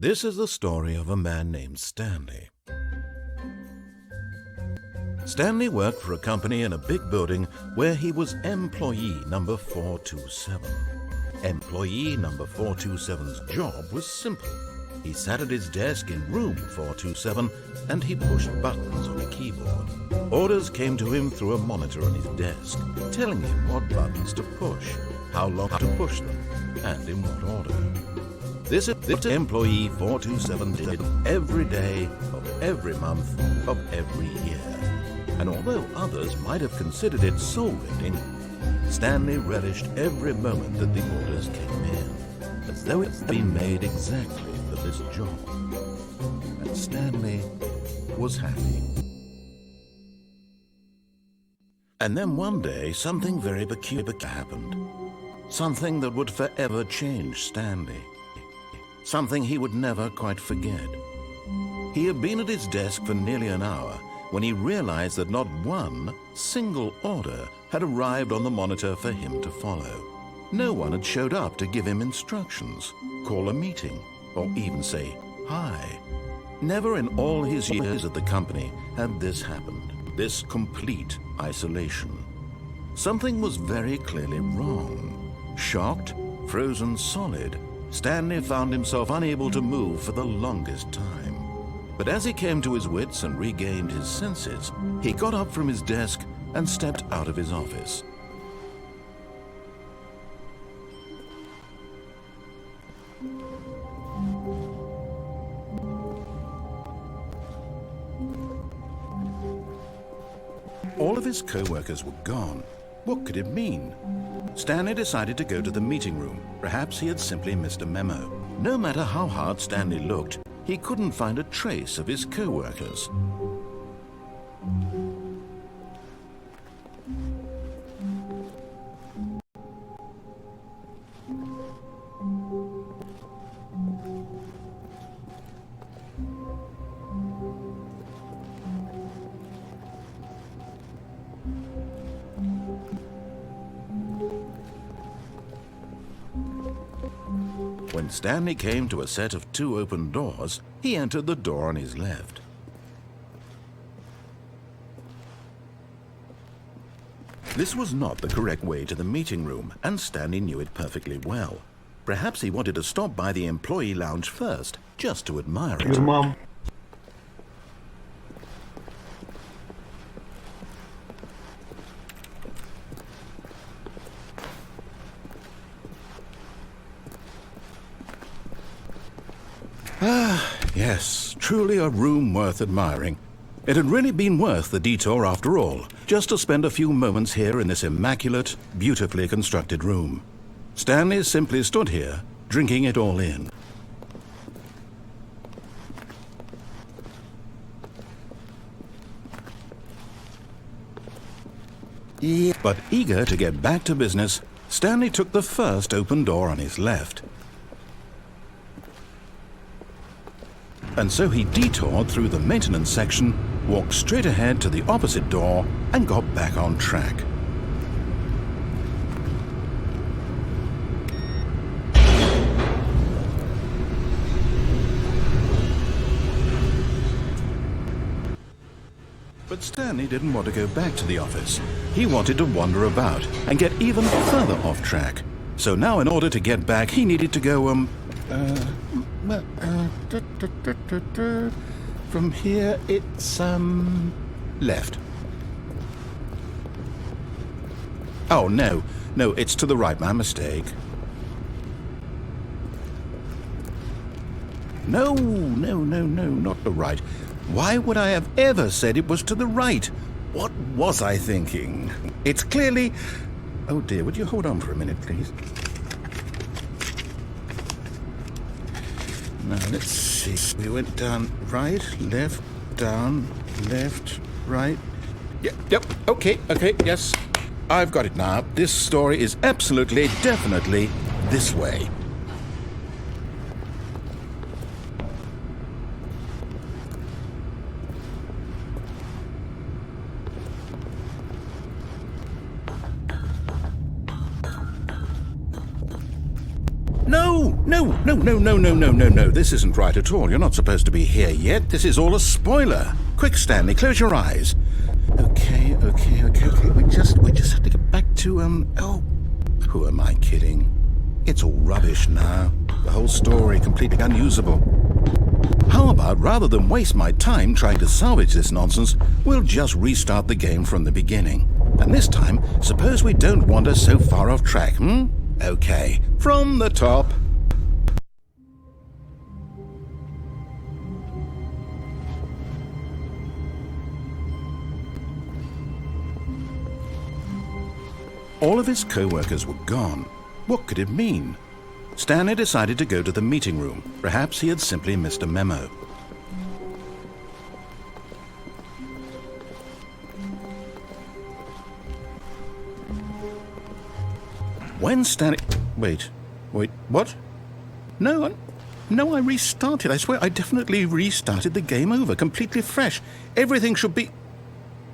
This is the story of a man named Stanley. Stanley worked for a company in a big building where he was employee number 427. Employee number 427's job was simple. He sat at his desk in room 427 and he pushed buttons on a keyboard. Orders came to him through a monitor on his desk, telling him what buttons to push, how long to push them, and in what order. This employee 427 did every day of every month of every year. And although others might have considered it soul-lifting, Stanley relished every moment that the orders came in, as though it had been made exactly for this job. And Stanley was happy. And then one day, something very peculiar happened. Something that would forever change Stanley. Something he would never quite forget. He had been at his desk for nearly an hour when he realized that not one single order had arrived on the monitor for him to follow. No one had showed up to give him instructions, call a meeting, or even say hi. Never in all his years at the company had this happened, this complete isolation. Something was very clearly wrong. Shocked, frozen solid, Stanley found himself unable to move for the longest time. But as he came to his wits and regained his senses, he got up from his desk and stepped out of his office. All of his co-workers were gone. What could it mean? Stanley decided to go to the meeting room. Perhaps he had simply missed a memo. No matter how hard Stanley looked, he couldn't find a trace of his co-workers. When Stanley came to a set of 2 open doors, he entered the door on his left. This was not the correct way to the meeting room, and Stanley knew it perfectly well. Perhaps he wanted to stop by the employee lounge first, just to admire it. Your mom. Yes, truly a room worth admiring. It had really been worth the detour after all, just to spend a few moments here in this immaculate, beautifully constructed room. Stanley simply stood here, drinking it all in. But eager to get back to business, Stanley took the first open door on his left. And so he detoured through the maintenance section, walked straight ahead to the opposite door, and got back on track. But Stanley didn't want to go back to the office. He wanted to wander about and get even further off track. So now in order to get back, he needed to go, from here, it's, left. Oh, no, it's to the right, my mistake. No, not the right. Why would I have ever said it was to the right? What was I thinking? It's clearly... Oh dear, would you hold on for a minute, please? Now, let's see. We went down right, left, down, left, right. Yep, okay, yes. I've got it now. This story is absolutely, definitely this way. No, No. This isn't right at all. You're not supposed to be here yet. This is all a spoiler. Quick, Stanley, close your eyes. Okay. We just have to get back to, oh, who am I kidding? It's all rubbish now. The whole story completely unusable. How about, rather than waste my time trying to salvage this nonsense, we'll just restart the game from the beginning. And this time, suppose we don't wander so far off track, Okay, from the top. All of his co-workers were gone. What could it mean? Stanley decided to go to the meeting room. Perhaps he had simply missed a memo. When Stanley... Wait, what? No, I restarted. I swear, I definitely restarted the game over, completely fresh. Everything should be...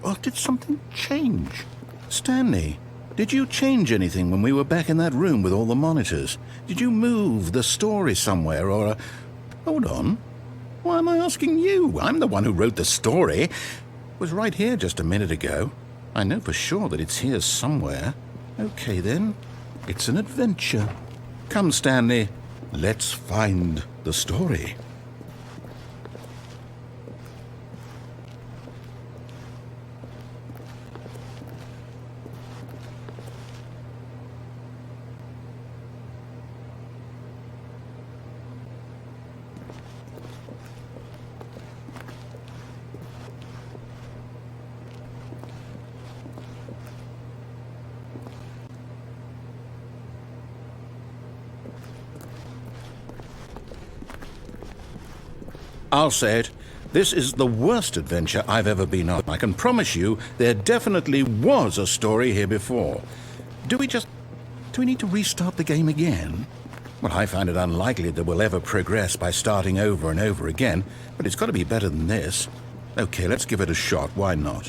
Well, did something change? Stanley, did you change anything when we were back in that room with all the monitors? Did you move the story somewhere, or... Hold on. Why am I asking you? I'm the one who wrote the story. It was right here just a minute ago. I know for sure that it's here somewhere. Okay, then. It's an adventure. Come, Stanley. Let's find the story. I'll say it. This is the worst adventure I've ever been on. I can promise you there definitely was a story here before. Do we need to restart the game again? Well, I find it unlikely that we'll ever progress by starting over and over again, but it's got to be better than this. Okay, let's give it a shot. Why not?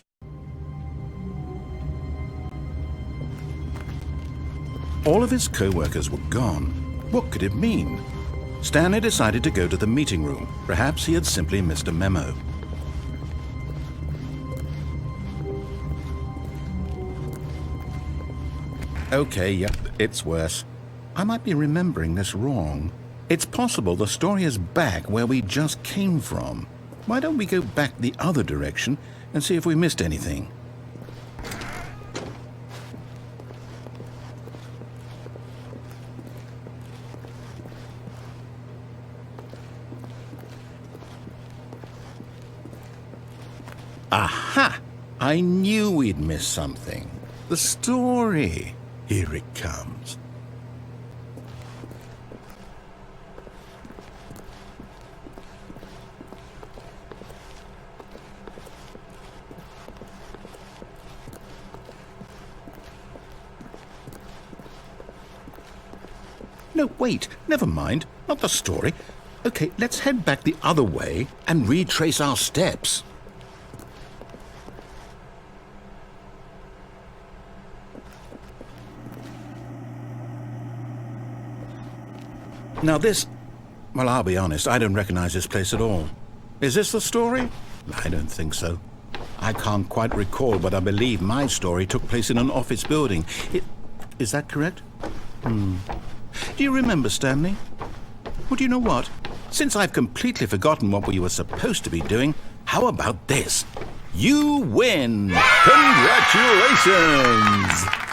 All of his co-workers were gone. What could it mean? Stanley decided to go to the meeting room. Perhaps he had simply missed a memo. Okay, yep, it's worse. I might be remembering this wrong. It's possible the story is back where we just came from. Why don't we go back the other direction and see if we missed anything? Aha! I knew we'd missed something. The story. Here it comes. No, wait. Never mind. Not the story. Okay, let's head back the other way and retrace our steps. Now this... Well, I'll be honest, I don't recognize this place at all. Is this the story? I don't think so. I can't quite recall, but I believe my story took place in an office building. Is that correct? Do you remember, Stanley? Well, do you know what? Since I've completely forgotten what we were supposed to be doing, how about this? You win! Congratulations!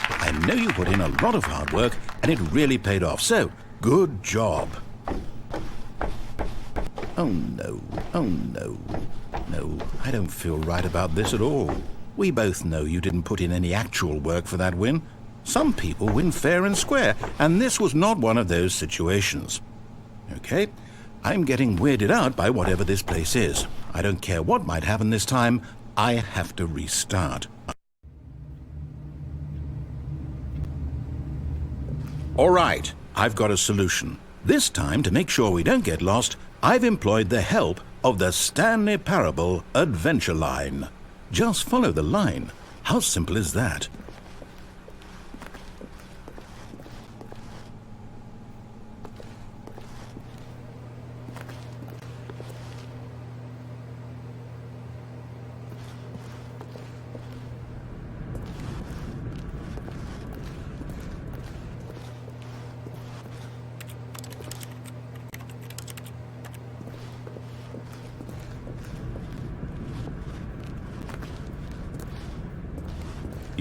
I know you put in a lot of hard work, and it really paid off, so... Good job. Oh no, no, I don't feel right about this at all. We both know you didn't put in any actual work for that win. Some people win fair and square, and this was not one of those situations. Okay, I'm getting weirded out by whatever this place is. I don't care what might happen this time, I have to restart. All right. I've got a solution. This time, to make sure we don't get lost, I've employed the help of the Stanley Parable Adventure Line. Just follow the line. How simple is that?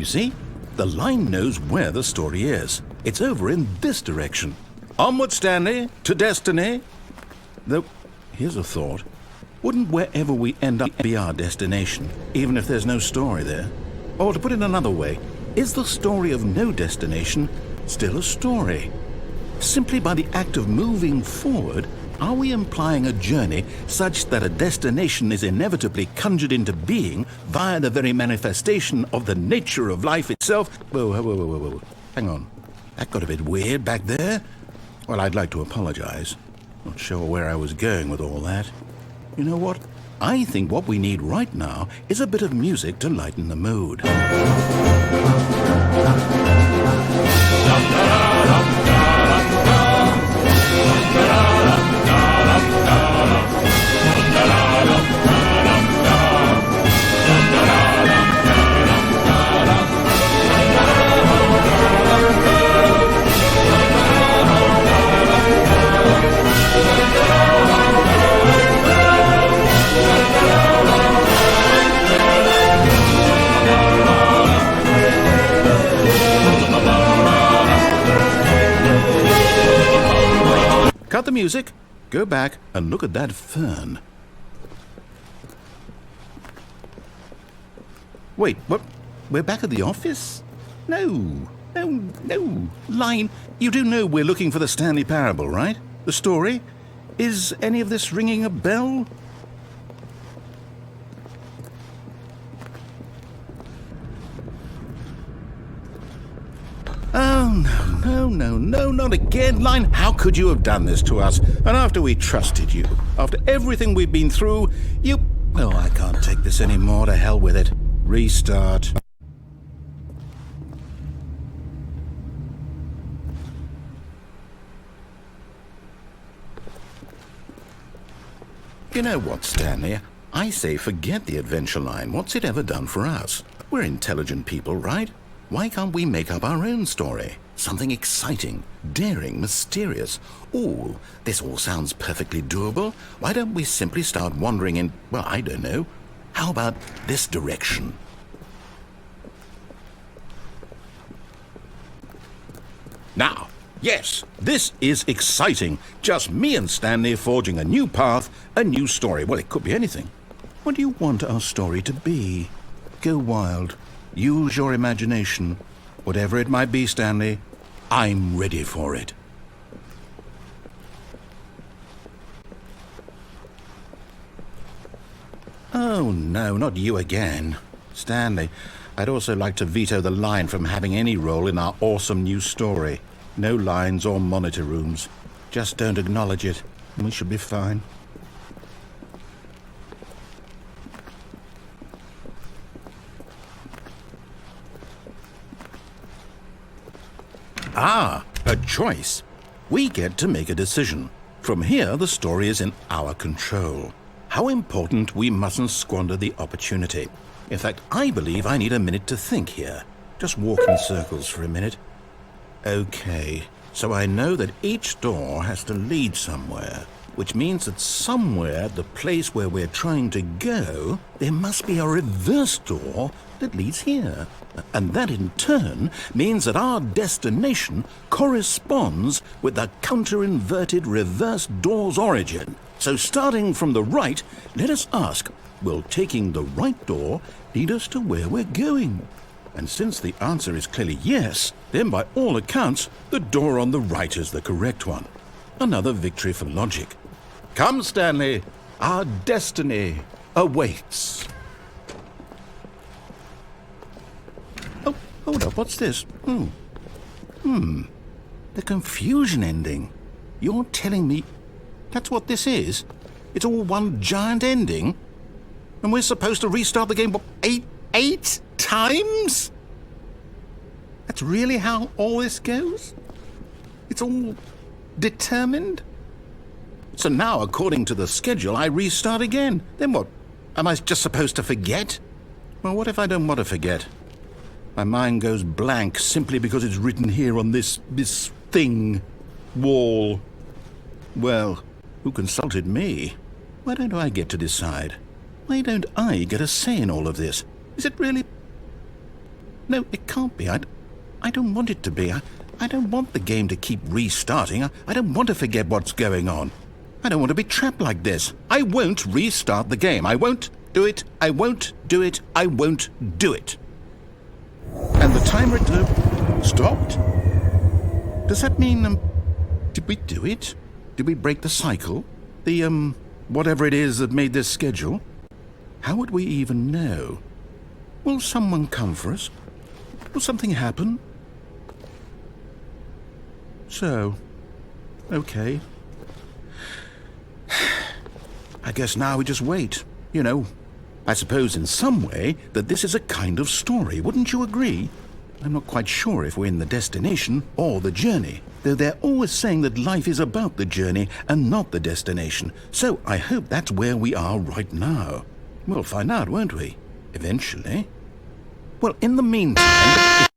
You see, the line knows where the story is. It's over in this direction. Onward, Stanley, to destiny. Though, here's a thought. Wouldn't wherever we end up be our destination, even if there's no story there? Or to put it another way, is the story of no destination still a story? Simply by the act of moving forward, are we implying a journey such that a destination is inevitably conjured into being via the very manifestation of the nature of life itself? Whoa. Hang on. That got a bit weird back there. Well, I'd like to apologize. Not sure where I was going with all that. You know what? I think what we need right now is a bit of music to lighten the mood. Cut the music, go back and look at that fern. Wait, what? We're back at the office? No. Line, you do know we're looking for the Stanley Parable, right? The story? Is any of this ringing a bell? Oh, no, not again, Line. How could you have done this to us? And after we trusted you, after everything we've been through, you... Oh, I can't take this anymore. To hell with it. Restart. You know what, Stanley? I say forget the adventure line. What's it ever done for us? We're intelligent people, right? Why can't we make up our own story? Something exciting, daring, mysterious. Ooh, this all sounds perfectly doable. Why don't we simply start wandering in, well, I don't know. How about this direction? Now, yes, this is exciting. Just me and Stanley forging a new path, a new story. Well, it could be anything. What do you want our story to be? Go wild. Use your imagination. Whatever it might be, Stanley, I'm ready for it. Oh, no, not you again. Stanley, I'd also like to veto the line from having any role in our awesome new story. No lines or monitor rooms. Just don't acknowledge it, and we should be fine. Ah, a choice. We get to make a decision. From here, the story is in our control. How important we mustn't squander the opportunity. In fact, I believe I need a minute to think here. Just walk in circles for a minute. Okay, so I know that each door has to lead somewhere, which means that somewhere at the place where we're trying to go, there must be a reverse door that leads here. And that in turn means that our destination corresponds with the counter-inverted reverse door's origin. So starting from the right, let us ask, will taking the right door lead us to where we're going? And since the answer is clearly yes, then by all accounts, the door on the right is the correct one. Another victory for logic. Come, Stanley, our destiny awaits. Oh, hold up, what's this? The confusion ending. You're telling me that's what this is? It's all one giant ending? And we're supposed to restart the game, what, eight times? That's really how all this goes? It's all determined? So now, according to the schedule, I restart again. Then what? Am I just supposed to forget? Well, what if I don't want to forget? My mind goes blank simply because it's written here on this thing, wall. Well, who consulted me? Why don't I get to decide? Why don't I get a say in all of this? Is it really... No, it can't be. I don't want it to be. I don't want the game to keep restarting. I don't want to forget what's going on. I don't want to be trapped like this. I won't restart the game. I won't do it. I won't do it. I won't do it. And the timer stopped? Does that mean, did we do it? Did we break the cycle? The, whatever it is that made this schedule? How would we even know? Will someone come for us? Will something happen? So, okay. I guess now we just wait, you know. I suppose in some way that this is a kind of story, wouldn't you agree? I'm not quite sure if we're in the destination or the journey, though they're always saying that life is about the journey and not the destination. So I hope that's where we are right now. We'll find out, won't we? Eventually. Well, in the meantime...